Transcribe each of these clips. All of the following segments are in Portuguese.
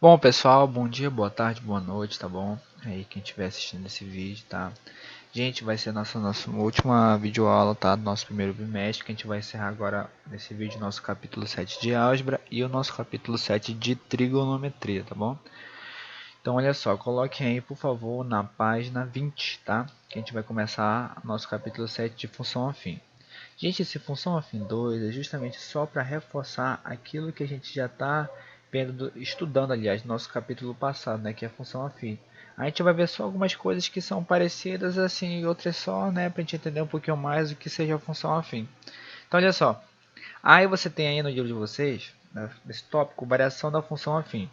Bom, pessoal, bom dia, boa tarde, boa noite, tá bom? Aí quem estiver assistindo esse vídeo, tá? Gente, vai ser nossa última videoaula, tá? Do nosso primeiro bimestre, que a gente vai encerrar agora nesse vídeo nosso capítulo 7 de álgebra e o nosso capítulo 7 de trigonometria, tá bom? Então, olha só, coloquem aí, por favor, na página 20, tá? Que a gente vai começar nosso capítulo 7 de função afim. Gente, esse função afim 2 é justamente só para reforçar aquilo que a gente já está estudando, aliás, no nosso capítulo passado, né, que é a função afim. A gente vai ver só algumas coisas que são parecidas assim e outras só, né, para a gente entender um pouquinho mais o que seja a função afim. Então, olha só. Aí você tem aí no livro de vocês, né, nesse tópico, variação da função afim.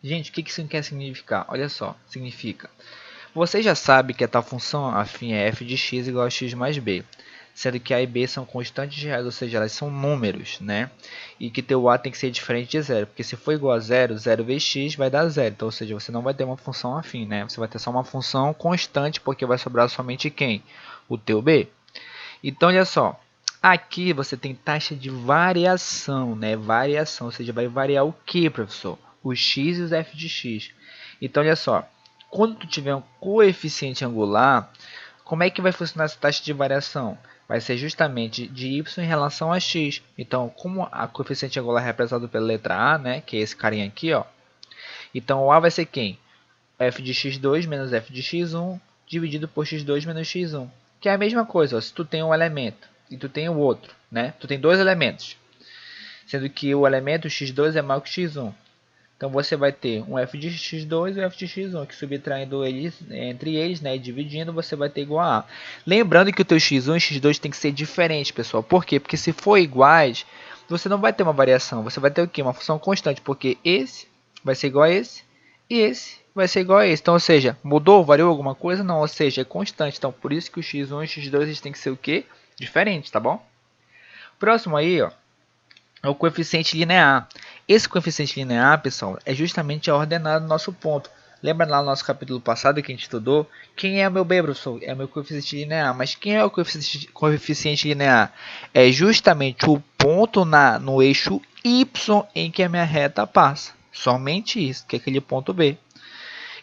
Gente, o que isso quer significar? Olha só, significa. Você já sabe que a tal função afim é f de x igual a x mais b, sendo que a e b são constantes reais, ou seja, elas são números, né? E que teu a tem que ser diferente de zero, porque se for igual a zero, 0 vezes x vai dar zero. Então, ou seja, você não vai ter uma função afim, né? Você vai ter só uma função constante, porque vai sobrar somente quem? O teu b. Então, olha só. Aqui você tem taxa de variação, né? Variação, ou seja, vai variar o que, professor? Os x e os f de x. Então, olha só. Quando tu tiver um coeficiente angular, como é que vai funcionar essa taxa de variação? Vai ser justamente de y em relação a x. Então, como a coeficiente angular é representado pela letra A, né, que é esse carinha aqui, ó. Então, o A vai ser quem? F de x2 menos f de x1 dividido por x2 menos x1. Que é a mesma coisa, ó, se tu tem um elemento e tu tem o outro, né? Tu tem dois elementos, sendo que o elemento x2 é maior que x1. Então você vai ter um f de x2 e um f de x1, que subtraindo eles, entre eles, né, e dividindo, você vai ter igual a. Lembrando que o teu x1 e x2 tem que ser diferentes, pessoal. Por quê? Porque se for iguais, você não vai ter uma variação. Você vai ter o quê? Uma função constante, porque esse vai ser igual a esse e esse vai ser igual a esse. Então, ou seja, mudou, variou alguma coisa? Não, ou seja, é constante. Então, por isso que o x1 e o x2 eles têm que ser o quê? Diferentes, tá bom? Próximo aí, ó, é o coeficiente linear. Esse coeficiente linear, pessoal, é justamente a ordenada do nosso ponto. Lembra lá no nosso capítulo passado que a gente estudou? Quem é o meu b, professor? É o meu coeficiente linear. Mas quem é o coeficiente linear? É justamente o ponto no eixo y em que a minha reta passa. Somente isso, que é aquele ponto B.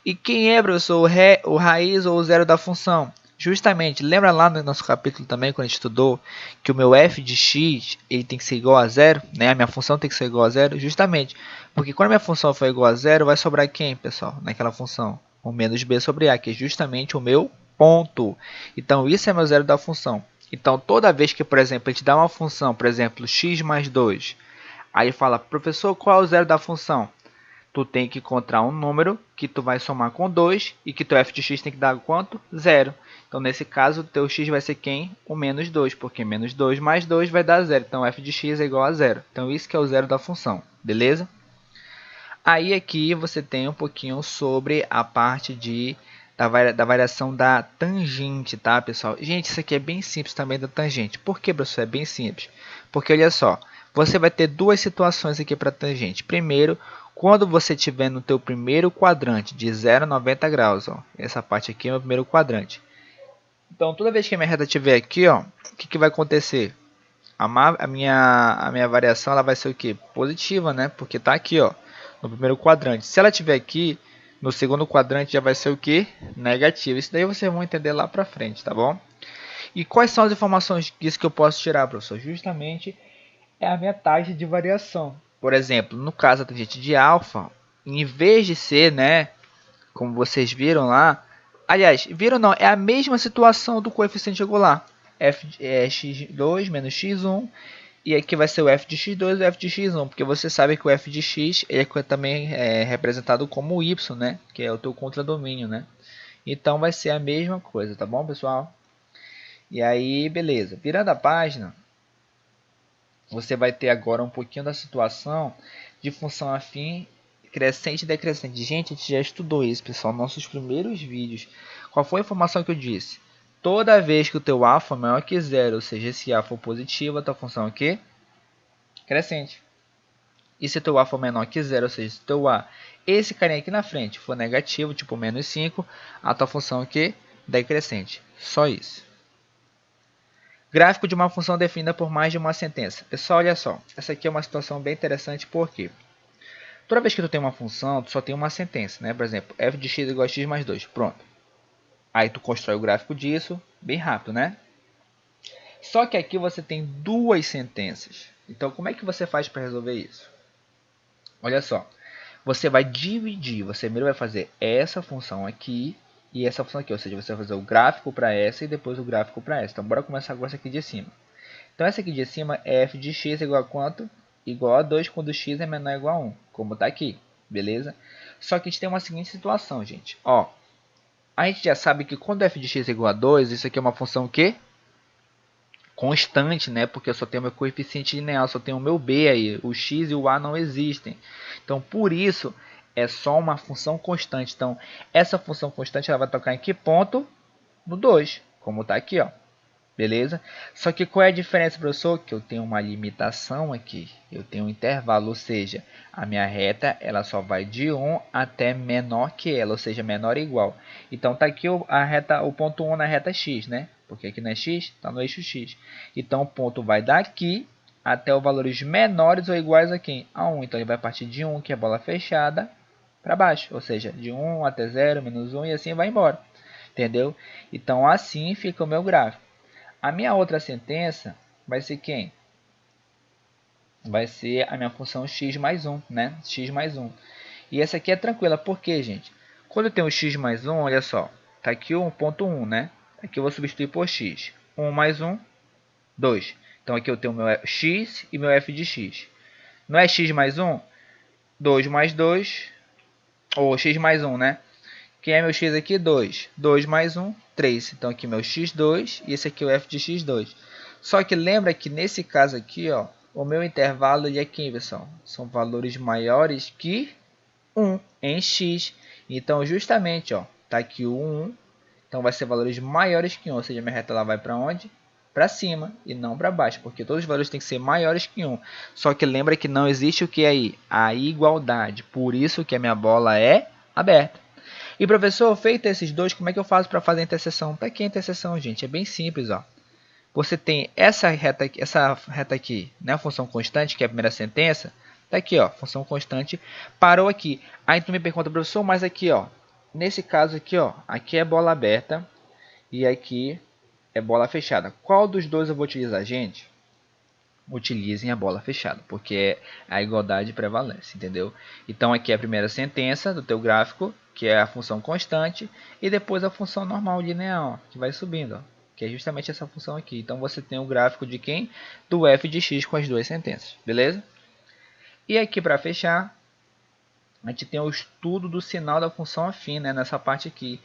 E quem é, professor, o raiz ou o zero da função? Justamente, lembra lá no nosso capítulo também, quando a gente estudou, que o meu f de x ele tem que ser igual a zero, né? A minha função tem que ser igual a zero, justamente. Porque quando a minha função for igual a zero, vai sobrar quem, pessoal, naquela função? O menos b sobre a, que é justamente o meu ponto. Então, isso é meu zero da função. Então, toda vez que, por exemplo, a gente dá uma função, por exemplo, x mais 2, aí fala, professor, qual é o zero da função? Tu tem que encontrar um número que tu vai somar com 2 e que teu f de x tem que dar quanto? Zero. Então, nesse caso, teu x vai ser quem? O menos 2, porque menos 2 mais 2 vai dar zero. Então, f de x é igual a zero. Então, isso que é o zero da função, beleza? Aí, aqui, você tem um pouquinho sobre a parte da variação da tangente, tá, pessoal? Gente, isso aqui é bem simples também da tangente. Por que, professor? É bem simples. Porque, olha só, você vai ter duas situações aqui para tangente. Primeiro, quando você estiver no teu primeiro quadrante de 0 a 90 graus, ó, essa parte aqui é o meu primeiro quadrante. Então, toda vez que a minha reta estiver aqui, ó, o que vai acontecer? A minha variação ela vai ser o quê? Positiva, né? Porque está aqui, ó, no primeiro quadrante. Se ela estiver aqui, no segundo quadrante já vai ser o quê? Negativo. Isso daí vocês vão entender lá para frente, tá bom? E quais são as informações disso que eu posso tirar, professor? Justamente é a minha taxa de variação. Por exemplo, no caso da tangente de alfa, em vez de ser, né, como vocês viram lá, aliás, viram não, é a mesma situação do coeficiente angular. F é x2 menos x1, e aqui vai ser o f de x2 e o f de x1, porque você sabe que o f de x ele também é representado como y, né, que é o teu contradomínio, né. Então vai ser a mesma coisa, tá bom, pessoal? E aí, beleza. Virando a página, você vai ter agora um pouquinho da situação de função afim crescente e decrescente. Gente, a gente já estudou isso, pessoal, nos nossos primeiros vídeos. Qual foi a informação que eu disse? Toda vez que o teu a for maior que zero, ou seja, esse a for positivo, a tua função é o quê? Crescente. E se teu a for menor que zero, ou seja, se teu a, esse carinha aqui na frente, for negativo, tipo menos 5, a tua função é o quê? Decrescente. Só isso. Gráfico de uma função definida por mais de uma sentença. Pessoal, olha só. Essa aqui é uma situação bem interessante, por quê? Toda vez que tu tem uma função, tu só tem uma sentença, né? Por exemplo, f de x igual a x mais 2. Pronto. Aí tu constrói o gráfico disso, bem rápido, né? Só que aqui você tem duas sentenças. Então, como é que você faz para resolver isso? Olha só. Você vai dividir. Você primeiro vai fazer essa função aqui e essa função aqui. Ou seja, você vai fazer o gráfico para essa e depois o gráfico para essa. Então, bora começar com essa aqui de cima. Então, essa aqui de cima é f de x igual a quanto? Igual a 2 quando x é menor ou igual a 1. Como está aqui. Beleza? Só que a gente tem uma seguinte situação, gente. Ó, a gente já sabe que quando f de x é igual a 2, isso aqui é uma função o quê? Constante, né? Porque eu só tenho meu coeficiente linear, só tenho o meu b aí. O x e o a não existem. Então, por isso, é só uma função constante. Então, essa função constante ela vai tocar em que ponto? No 2, como está aqui, ó. Beleza? Só que qual é a diferença, professor? Que eu tenho uma limitação aqui. Eu tenho um intervalo, ou seja, a minha reta ela só vai de 1 até menor que ela, ou seja, menor ou igual. Então, tá aqui a reta, o ponto 1 na reta x, né? Porque aqui não é x, está no eixo x. Então, o ponto vai daqui até os valores menores ou iguais aqui, a 1. Então, ele vai partir de 1, que é bola fechada, para baixo. Ou seja, de 1 até 0, menos 1 e assim vai embora. Entendeu? Então, assim fica o meu gráfico. A minha outra sentença vai ser quem? Vai ser a minha função x mais 1, né? X mais 1. E essa aqui é tranquila, por quê, gente? Quando eu tenho x mais 1, olha só. Tá aqui o 1.1, né? Aqui eu vou substituir por x. 1 mais 1, 2. Então aqui eu tenho meu x e meu f de x. Não é x mais 1? 2 mais 2, ou x mais 1, né? Quem é meu x aqui? 2. 2 mais 1, 3. Então aqui meu x2 e esse aqui é o f de x2. Só que lembra que nesse caso aqui, ó, o meu intervalo ele é quem, pessoal? São valores maiores que 1 em x. Então justamente, ó, tá aqui o 1. Então vai ser valores maiores que 1. Ou seja, minha reta ela vai para onde? Para cima e não para baixo, porque todos os valores têm que ser maiores que 1. Só que lembra que não existe o que aí? A igualdade. Por isso que a minha bola é aberta. E professor, feito esses dois, como é que eu faço para fazer a interseção? Tá aqui a interseção, gente. É bem simples, ó. Você tem essa reta aqui, né? A função constante, que é a primeira sentença. Tá aqui, ó. Função constante parou aqui. Aí tu me pergunta, professor, mas aqui, ó. Nesse caso aqui, ó. Aqui é bola aberta e aqui é bola fechada. Qual dos dois eu vou utilizar, gente? Utilizem a bola fechada, porque a igualdade prevalece, entendeu? Então aqui é a primeira sentença do teu gráfico, que é a função constante, e depois a função normal linear, ó, que vai subindo, ó, que é justamente essa função aqui. Então você tem o gráfico de quem? Do f de x com as duas sentenças, beleza? E aqui para fechar, a gente tem o estudo do sinal da função afim, né, nessa parte aqui.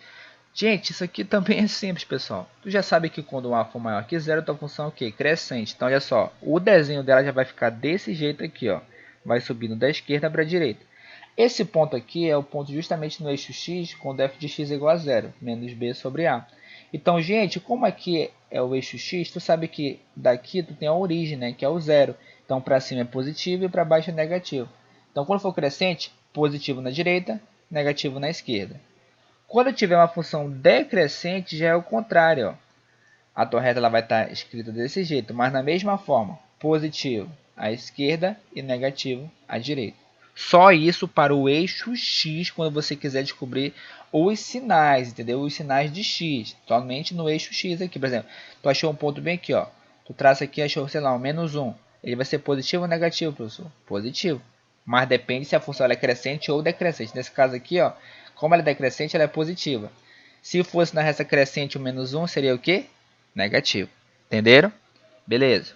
Gente, isso aqui também é simples, pessoal. Tu já sabe que quando o a for maior que zero, tua função é o quê? Crescente. Então, olha só. O desenho dela já vai ficar desse jeito aqui, ó. Vai subindo da esquerda para a direita. Esse ponto aqui é o ponto justamente no eixo x, quando f de x é igual a zero, menos b sobre a. Então, gente, como aqui é o eixo x, tu sabe que daqui tu tem a origem, né, que é o zero. Então, para cima é positivo e para baixo é negativo. Então, quando for crescente, positivo na direita, negativo na esquerda. Quando tiver uma função decrescente, já é o contrário. Ó. A tua reta ela vai estar escrita desse jeito, mas na mesma forma. Positivo à esquerda e negativo à direita. Só isso para o eixo x, quando você quiser descobrir os sinais, entendeu? Os sinais de x, somente no eixo x aqui. Por exemplo, tu achou um ponto bem aqui, ó. Tu traça aqui, achou, sei lá, um menos 1. Ele vai ser positivo ou negativo, professor? Positivo. Mas depende se a função é crescente ou decrescente. Nesse caso aqui, ó, como ela é decrescente, ela é positiva. Se fosse na reta crescente o menos 1, seria o quê? Negativo. Entenderam? Beleza.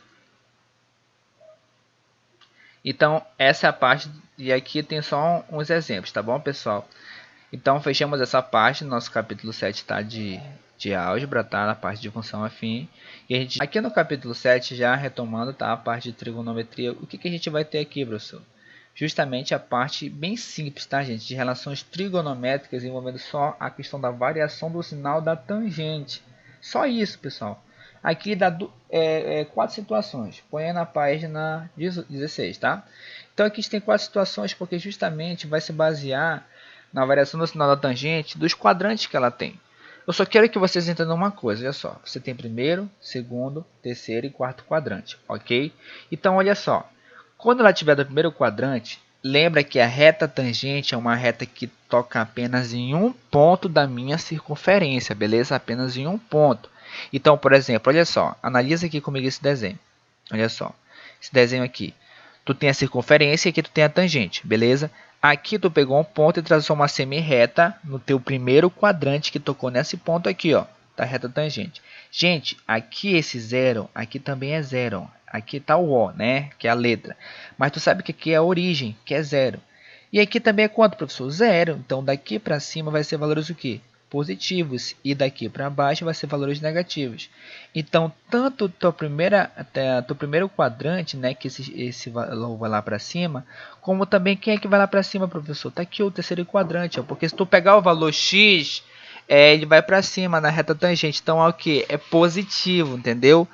Então, essa é a parte, e aqui tem só uns exemplos, tá bom, pessoal? Então, fechamos essa parte, nosso capítulo 7 tá de álgebra, tá? Na parte de função afim. E a gente, aqui no capítulo 7, já retomando, tá? A parte de trigonometria, o que a gente vai ter aqui, professor? Justamente a parte bem simples, tá, gente? De relações trigonométricas envolvendo só a questão da variação do sinal da tangente. Só isso, pessoal. Aqui dá 4 situações. Põe aí na página 16, tá? Então aqui a gente tem 4 situações porque justamente vai se basear na variação do sinal da tangente dos quadrantes que ela tem. Eu só quero que vocês entendam uma coisa, olha só. Você tem primeiro, segundo, terceiro e quarto quadrante, ok? Então olha só. Quando ela estiver no primeiro quadrante, lembra que a reta tangente é uma reta que toca apenas em um ponto da minha circunferência, beleza? Apenas em um ponto. Então, por exemplo, olha só, analisa aqui comigo esse desenho. Olha só, esse desenho aqui. Tu tem a circunferência e aqui tu tem a tangente, beleza? Aqui tu pegou um ponto e traçou uma semi-reta no teu primeiro quadrante que tocou nesse ponto aqui, ó, da reta tangente. Gente, aqui esse zero, aqui também é zero. Aqui tá o O, né, que é a letra. Mas tu sabe que aqui é a origem, que é zero. E aqui também é quanto, professor? Zero. Então daqui para cima vai ser valores o quê? Positivos, e daqui para baixo vai ser valores negativos. Então, tanto teu primeiro quadrante, né, que esse valor vai lá para cima, como também quem é que vai lá para cima, professor? Tá aqui o terceiro quadrante, ó, porque se tu pegar o valor x, ele vai para cima na reta tangente. Então, é o que? É positivo, entendeu?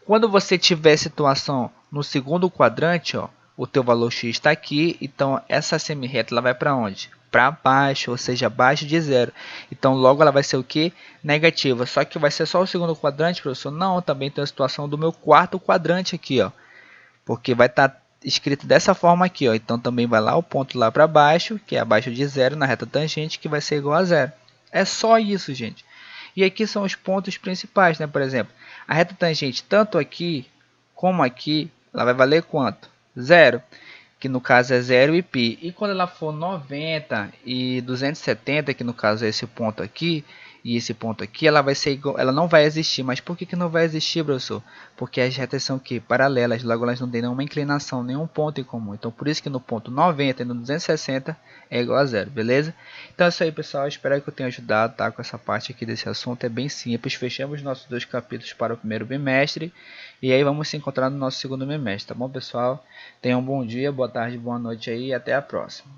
Quando você tiver situação no segundo quadrante, ó, o teu valor x está aqui, então essa semi-reta ela vai para onde? Para baixo, ou seja, abaixo de zero. Então logo ela vai ser o que? Negativa. Só que vai ser só o segundo quadrante, professor? Não, também tem a situação do meu quarto quadrante aqui, ó, porque vai estar escrito dessa forma aqui, ó. Então também vai lá o ponto lá para baixo, que é abaixo de zero na reta tangente, que vai ser igual a zero. É só isso, gente. E aqui são os pontos principais, né? Por exemplo, a reta tangente tanto aqui como aqui, ela vai valer quanto? Zero, que no caso é 0 e π. E quando ela for 90 e 270, que no caso é esse ponto aqui, e esse ponto aqui, ela vai ser igual, ela não vai existir. Mas por que não vai existir, professor? Porque as retas são que paralelas, logo elas não têm nenhuma inclinação, nenhum ponto em comum. Então por isso que no ponto 90 e no 260 é igual a zero, beleza? Então é isso aí, pessoal. Espero que eu tenha ajudado, tá? Com essa parte aqui desse assunto, é bem simples. Fechamos nossos 2 capítulos para o primeiro bimestre. E aí vamos se encontrar no nosso segundo bimestre, tá bom, pessoal? Tenham um bom dia, boa tarde, boa noite aí e até a próxima.